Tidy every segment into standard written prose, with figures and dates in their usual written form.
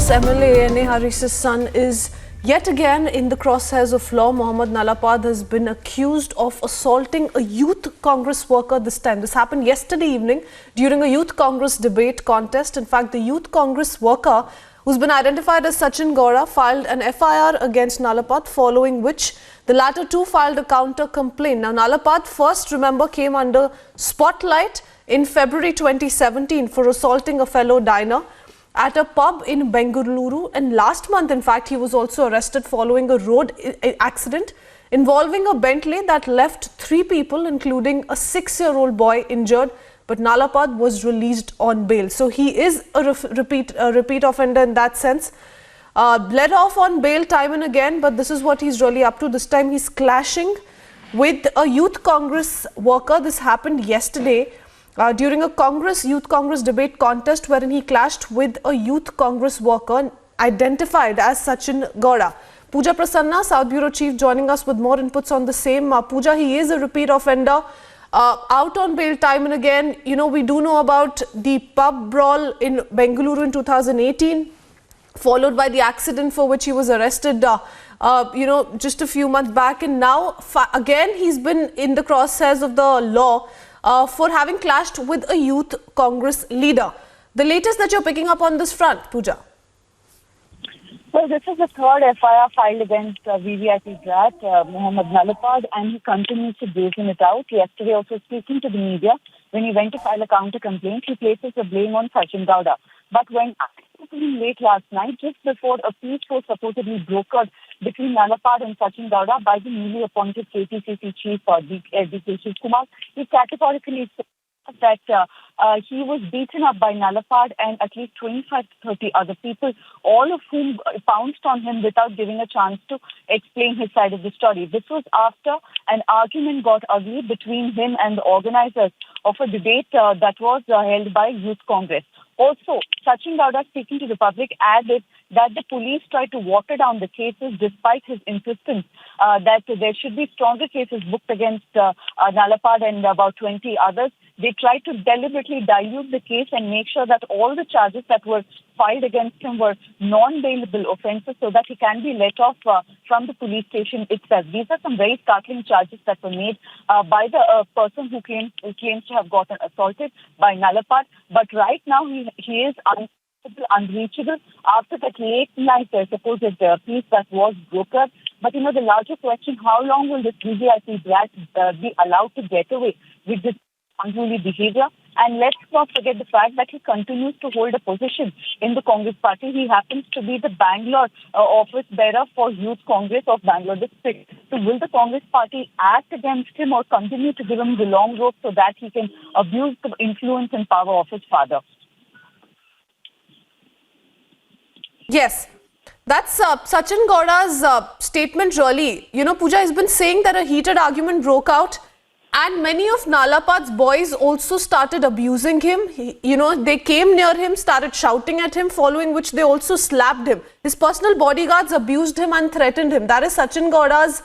Congress MLA N.A. Harish's son is yet again in the crosshairs of law. Mohammed Nalapad has been accused of assaulting a youth Congress worker this time. This happened yesterday evening during a youth Congress debate contest. In fact, the youth Congress worker, who's been identified as Sachin Gaura, filed an FIR against Nalapad, following which the latter too filed a counter complaint. Now, Nalapad first, remember, came under spotlight in February 2017 for assaulting a fellow diner at a pub in Bengaluru, and last month, in fact, he was also arrested following a road accident involving a Bentley that left 3 people, including a 6-year-old boy, injured. But Nalapad was released on bail, so he is a repeat offender in that sense. Let off on bail time and again, but this is what he's really up to. This time he's clashing with a youth Congress worker. This happened yesterday during a youth Congress debate contest, wherein he clashed with a youth Congress worker identified as Sachin Gaura. Pooja Prasanna, South Bureau Chief, joining us with more inputs on the same. Pooja, he is a repeat offender, out on bail time and again. You know, we do know about the pub brawl in Bengaluru in 2018, followed by the accident for which he was arrested, just a few months back. And now, again, he's been in the crosshairs of the law for having clashed with a youth Congress leader. The latest that you're picking up on this front, Pooja? Well, this is the third FIR filed against VVIP brat, Mohammed Nalapad, and he continues to brazen it out. Yesterday, also speaking to the media, when he went to file a counter complaint, he places the blame on Sachin Gaura. But when late last night, just before a peace was supposedly brokered between Nalapad and Sachin Gaura by the newly appointed KPCC chief, D.K. Kumar, he categorically said that he was beaten up by Nalapad and at least 25 to 30 other people, all of whom pounced on him without giving a chance to explain his side of the story. This was after an argument got ugly between him and the organizers of a debate that was held by Youth Congress. Also, Sachin Gaura, speaking to the public, added that the police tried to water down the cases despite his insistence that there should be stronger cases booked against Nalapad and about 20 others. They tried to deliberately dilute the case and make sure that all the charges that were filed against him were non-bailable offences so that he can be let off from the police station itself. These are some very startling charges that were made by the person who claims to have gotten assaulted by Nalapad. But right now he is unreachable after that late night supposed peace that was brokered. But the larger question, how long will this VVIP brat be allowed to get away with this unruly behavior? And let's not forget the fact that he continues to hold a position in the Congress party. He happens to be the Bangalore office bearer for Youth Congress of Bangalore district. So will the Congress party act against him or continue to give him the long rope so that he can abuse the influence and power of his father? Yes, that's Sachin Gaura's statement really. Pooja has been saying that a heated argument broke out and many of Nalapad's boys also started abusing him. They came near him, started shouting at him, following which they also slapped him. His personal bodyguards abused him and threatened him. That is Sachin Gaura's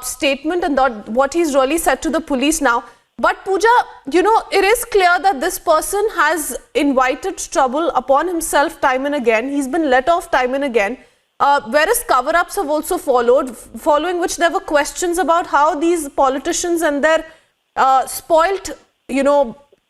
statement and what he's really said to the police now. But Pooja, it is clear that this person has invited trouble upon himself time and again. He's been let off time and again. Whereas cover-ups have also followed, following which there were questions about how these politicians and their spoilt,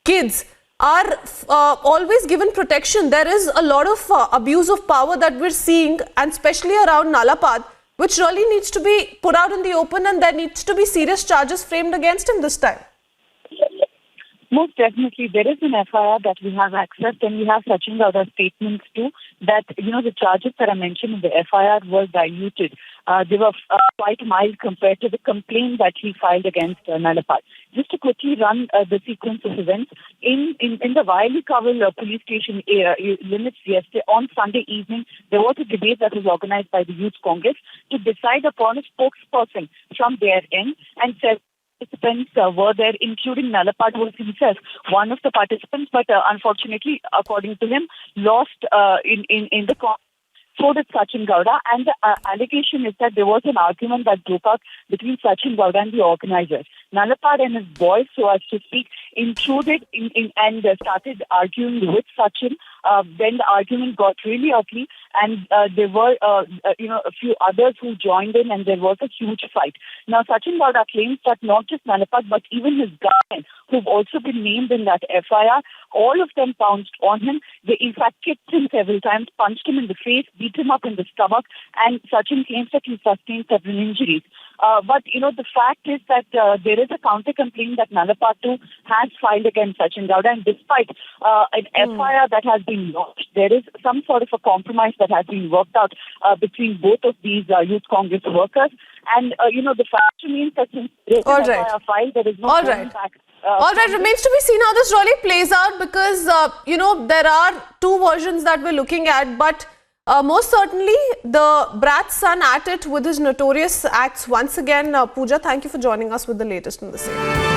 kids are always given protection. There is a lot of abuse of power that we're seeing, and especially around Nalapad, which really needs to be put out in the open, and there needs to be serious charges framed against him this time. Most definitely, there is an FIR that we have accessed, and we have Sachin Gaura's statements too, that, the charges that I mentioned in the FIR were diluted. They were quite mild compared to the complaint that he filed against Nalapad. Just to quickly run the sequence of events, in the Wiley Kawal police station limits yesterday, on Sunday evening, there was a debate that was organized by the Youth Congress to decide upon a spokesperson from their end, and said participants were there, including Nalapad, who was himself one of the participants, but unfortunately, according to him, lost in the so did Sachin Gaura, and the allegation is that there was an argument that broke out between Sachin Gaura and the organizers. Nalapad and his boys, so as to speak, intruded and started arguing with Sachin Then the argument got really ugly, and there were, a few others who joined in, and there was a huge fight. Now, Sachin Gowda claims that not just Nalapad, but even his guardian, who've also been named in that FIR, all of them pounced on him. They, in fact, kicked him several times, punched him in the face, beat him up in the stomach, and Sachin claims that he sustained several injuries. But, the fact is that there is a counter-complaint that Nalapad too has filed against Sachin Gowda, and despite an FIR that has been launched, there is some sort of a compromise that has been worked out between both of these Youth Congress workers. And, the fact remains that since there is an FIR filed, there is no going back. All right, remains to be seen how this really plays out, because, there are two versions that we're looking at, but most certainly the brat's son at it with his notorious acts once again. Pooja, thank you for joining us with the latest in the same.